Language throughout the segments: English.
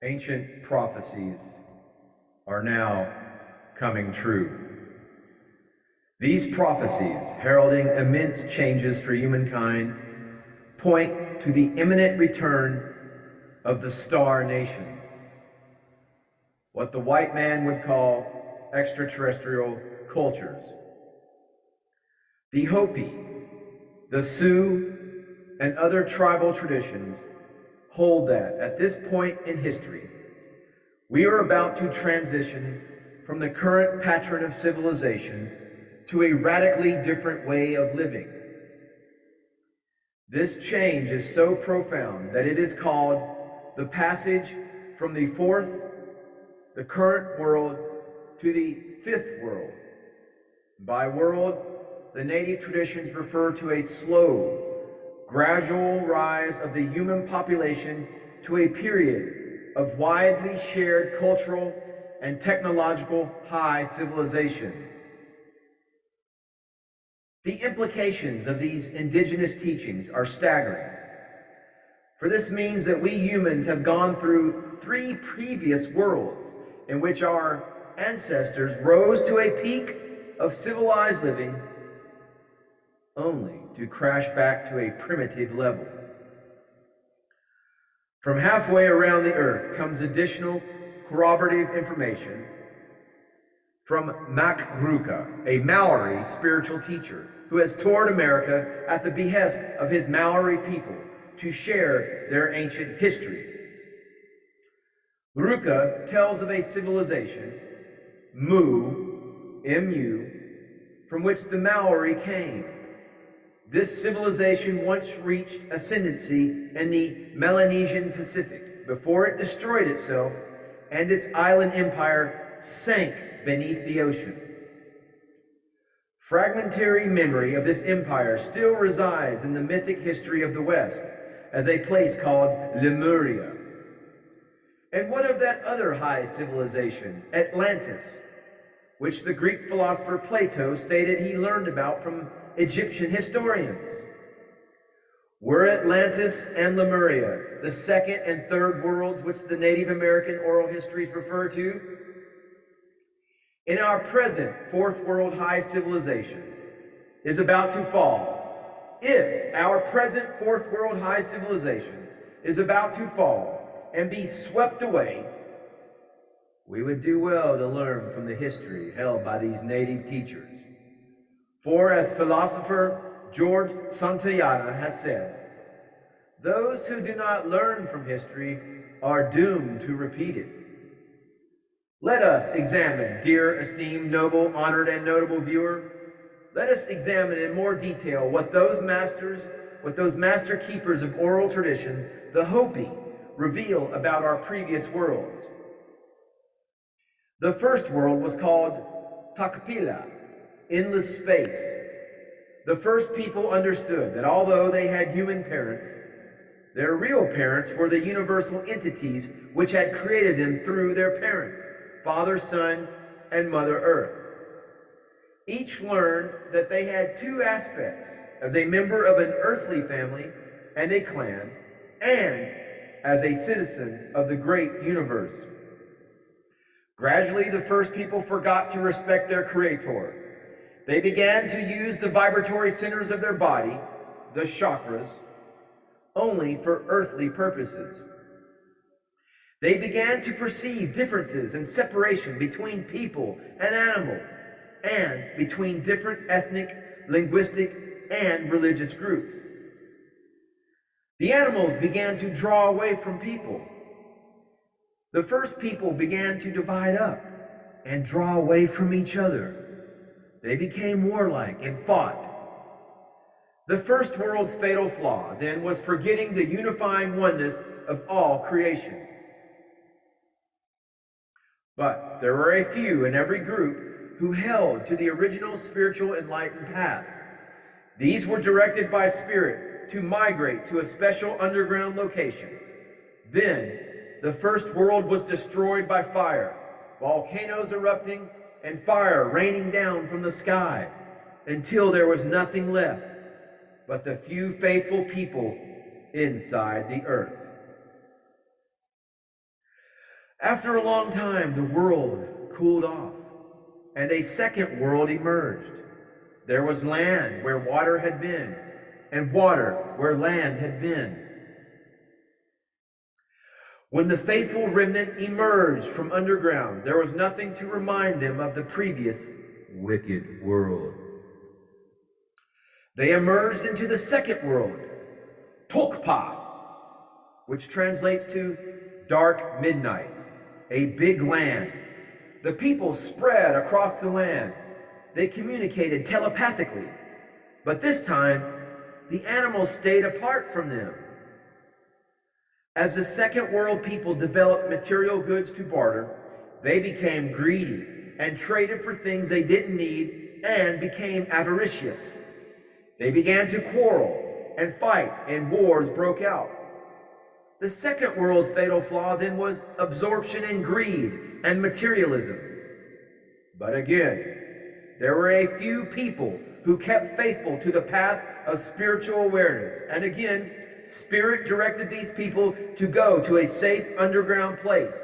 Ancient prophecies are now coming true. These prophecies, heralding immense changes for humankind, point to the imminent return of the star nations, what the white man would call extraterrestrial cultures. The Hopi, the Sioux, and other tribal traditions hold that at this point in history, we are about to transition from the current pattern of civilization to a radically different way of living. This change is so profound that it is called the passage from the fourth, the current world, to the fifth world. By world, the native traditions refer to a slow, gradual rise of the human population to a period of widely shared cultural and technological high civilization. The implications of these indigenous teachings are staggering, for this means that we humans have gone through 3 previous worlds in which our ancestors rose to a peak of civilized living only to crash back to a primitive level. From halfway around the earth comes additional corroborative information from Mak Ruka, a Maori spiritual teacher who has toured America at the behest of his Maori people to share their ancient history. Ruka tells of a civilization, Mu, M-U, from which the Maori came. This civilization once reached ascendancy in the Melanesian Pacific before it destroyed itself and its island empire sank beneath the ocean. Fragmentary memory of this empire still resides in the mythic history of the West as a place called Lemuria. And what of that other high civilization, Atlantis, which the Greek philosopher Plato stated he learned about from Egyptian historians? Were Atlantis and Lemuria the second and third worlds which the Native American oral histories refer to? In our present fourth world high civilization is about to fall, if our present fourth world high civilization is about to fall and be swept away, we would do well to learn from the history held by these native teachers. For as philosopher George Santayana has said, those who do not learn from history are doomed to repeat it. Let us examine, dear, esteemed, noble, honored, and notable viewer, let us examine in more detail what those master keepers of oral tradition, the Hopi, reveal about our previous worlds. The first world was called Takapila, endless space. The first people understood that although they had human parents, their real parents were the universal entities which had created them through their parents, Father, Son, and Mother Earth. Each learned that they had 2 aspects, as a member of an earthly family and a clan, and as a citizen of the great universe. Gradually, the first people forgot to respect their Creator. They began to use the vibratory centers of their body, the chakras, only for earthly purposes. They began to perceive differences and separation between people and animals, and between different ethnic, linguistic, and religious groups. The animals began to draw away from people. The first people began to divide up and draw away from each other. They became warlike and fought. The first world's fatal flaw, then, was forgetting the unifying oneness of all creation. But there were a few in every group who held to the original spiritual enlightened path. These were directed by Spirit to migrate to a special underground location. Then, the first world was destroyed by fire, volcanoes erupting, and fire raining down from the sky, until there was nothing left but the few faithful people inside the earth. After a long time, the world cooled off, and a second world emerged. There was land where water had been, and water where land had been. When the faithful remnant emerged from underground, there was nothing to remind them of the previous wicked world. They emerged into the second world, Tokpa, which translates to dark midnight, a big land. The people spread across the land. They communicated telepathically, but this time, the animals stayed apart from them. As the second world people developed material goods to barter, they became greedy and traded for things they didn't need and became avaricious. They began to quarrel and fight, and wars broke out. The second world's fatal flaw then was absorption and greed and materialism. But again, there were a few people who kept faithful to the path of spiritual awareness. And again, Spirit directed these people to go to a safe underground place.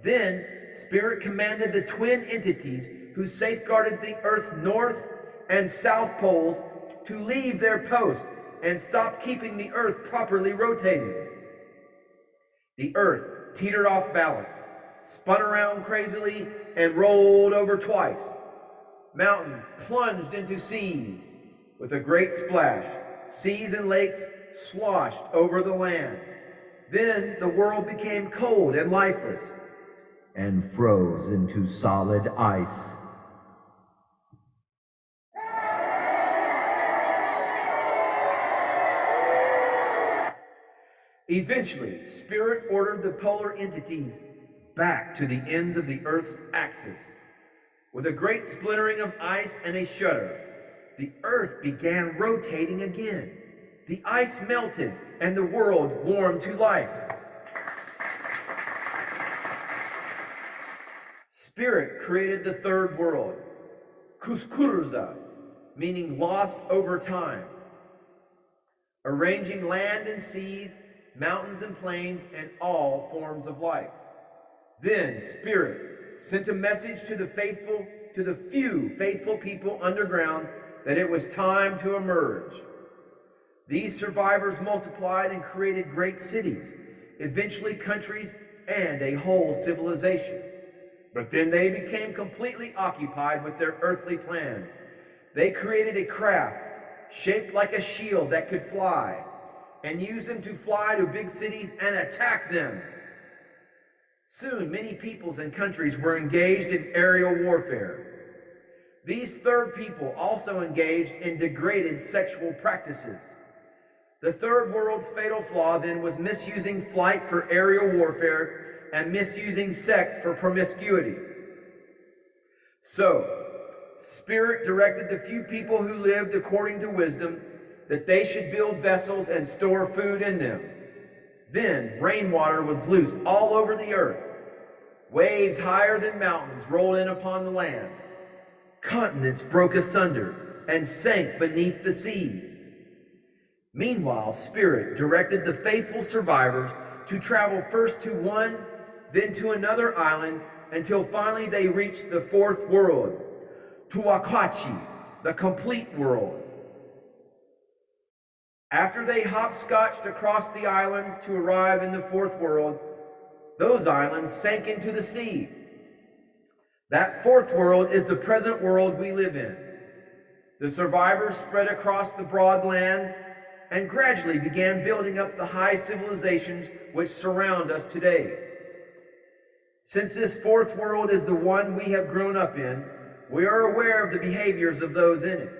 Then, Spirit commanded the twin entities who safeguarded the Earth's north and south poles to leave their post and stop keeping the Earth properly rotating. The Earth teetered off balance, spun around crazily, and rolled over twice. Mountains plunged into seas with a great splash. Seas and lakes sloshed over the land. Then the world became cold and lifeless and froze into solid ice. Eventually, Spirit ordered the polar entities back to the ends of the Earth's axis. With a great splintering of ice and a shudder, the Earth began rotating again. The ice melted, and the world warmed to life. Spirit created the third world, Kuskuruza, meaning lost over time, arranging land and seas, mountains and plains, and all forms of life. Then Spirit sent a message to the few faithful people underground that it was time to emerge. These survivors multiplied and created great cities, eventually countries, and a whole civilization. But then they became completely occupied with their earthly plans. They created a craft shaped like a shield that could fly, and used them to fly to big cities and attack them. Soon, many peoples and countries were engaged in aerial warfare. These third people also engaged in degraded sexual practices. The third world's fatal flaw then was misusing flight for aerial warfare and misusing sex for promiscuity. So, Spirit directed the few people who lived according to wisdom that they should build vessels and store food in them. Then rainwater was loosed all over the earth. Waves higher than mountains rolled in upon the land. Continents broke asunder and sank beneath the seas. Meanwhile, Spirit directed the faithful survivors to travel first to one, then to another island, until finally they reached the fourth world, Tuwakachi, the complete world. After they hopscotched across the islands to arrive in the fourth world, those islands sank into the sea. That fourth world is the present world we live in. The survivors spread across the broad lands and gradually began building up the high civilizations which surround us today. Since this fourth world is the one we have grown up in, we are aware of the behaviors of those in it.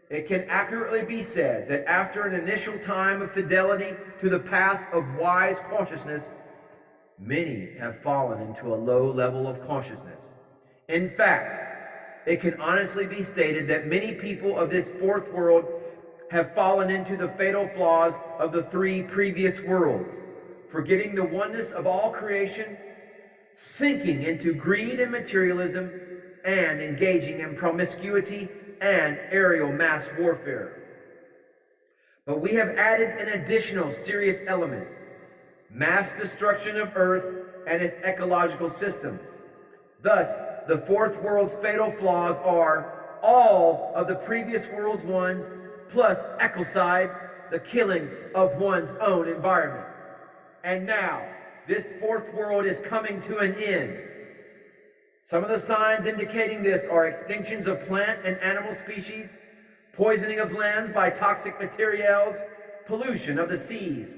It can accurately be said that after an initial time of fidelity to the path of wise consciousness, many have fallen into a low level of consciousness. In fact, it can honestly be stated that many people of this fourth world have fallen into the fatal flaws of the three previous worlds, forgetting the oneness of all creation, sinking into greed and materialism, and engaging in promiscuity and aerial mass warfare. But we have added an additional serious element. mass destruction of Earth and its ecological systems. Thus, the fourth world's fatal flaws are all of the previous world's ones, plus ecocide, the killing of one's own environment. And now, this fourth world is coming to an end. Some of the signs indicating this are extinctions of plant and animal species, poisoning of lands by toxic materials, pollution of the seas,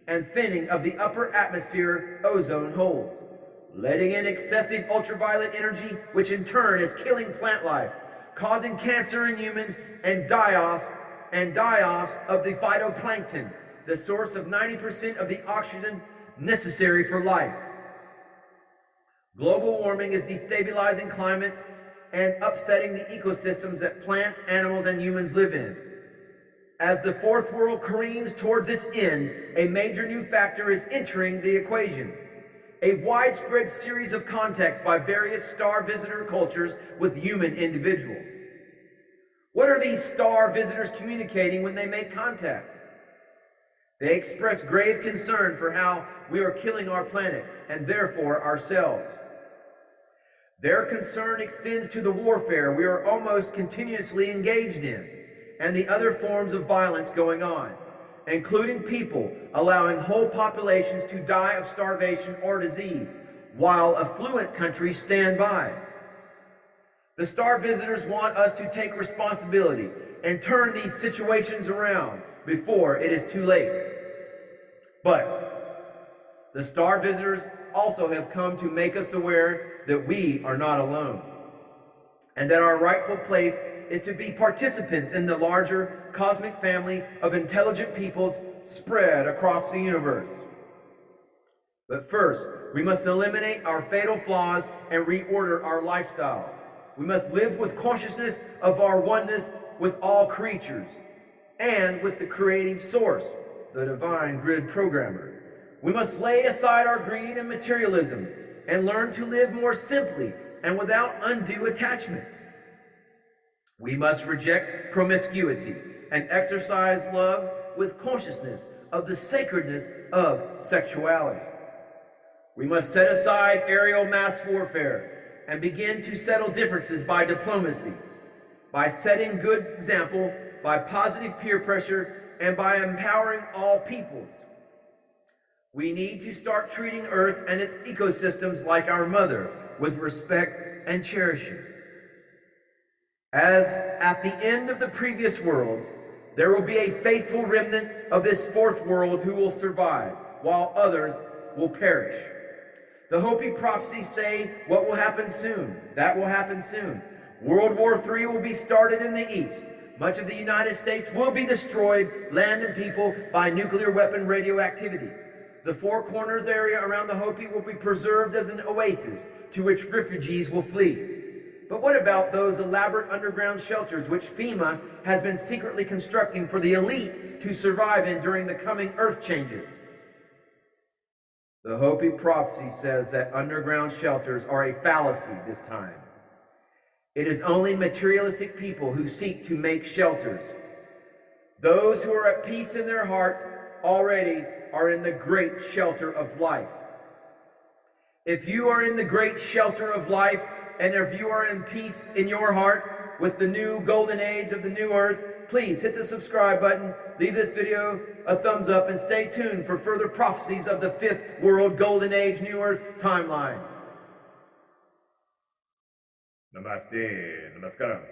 and thinning of the upper atmosphere ozone holes, letting in excessive ultraviolet energy, which in turn is killing plant life, causing cancer in humans, and die-offs of the phytoplankton, the source of 90% of the oxygen necessary for life. Global warming is destabilizing climates and upsetting the ecosystems that plants, animals, and humans live in. As the fourth world careens towards its end, a major new factor is entering the equation: a widespread series of contacts by various star visitor cultures with human individuals. What are these star visitors communicating when they make contact? They express grave concern for how we are killing our planet and therefore ourselves. Their concern extends to the warfare we are almost continuously engaged in and the other forms of violence going on, including people allowing whole populations to die of starvation or disease, while affluent countries stand by. The star visitors want us to take responsibility and turn these situations around before it is too late. But the star visitors also have come to make us aware that we are not alone, and that our rightful place is to be participants in the larger cosmic family of intelligent peoples spread across the universe. But first, we must eliminate our fatal flaws and reorder our lifestyle. We must live with consciousness of our oneness with all creatures and with the creative source, the divine grid programmer. We must lay aside our greed and materialism and learn to live more simply and without undue attachments. We must reject promiscuity and exercise love with consciousness of the sacredness of sexuality. We must set aside aerial mass warfare and begin to settle differences by diplomacy, by setting good example, by positive peer pressure, and by empowering all peoples. We need to start treating Earth and its ecosystems like our mother, with respect and cherishing. As at the end of the previous worlds, there will be a faithful remnant of this fourth world who will survive, while others will perish. The Hopi prophecies say what will happen soon. That will happen soon. World War III will be started in the east. Much of the United States will be destroyed, land and people, by nuclear weapon radioactivity. The Four Corners area around the Hopi will be preserved as an oasis to which refugees will flee. But what about those elaborate underground shelters which FEMA has been secretly constructing for the elite to survive in during the coming earth changes? The Hopi prophecy says that underground shelters are a fallacy this time. It is only materialistic people who seek to make shelters. Those who are at peace in their hearts already are in the great shelter of life. If you are in the great shelter of life, and if you are in peace in your heart with the new golden age of the new earth, please hit the subscribe button, leave this video a thumbs up, and stay tuned for further prophecies of the fifth world golden age new earth timeline. Namaste, namaskaram.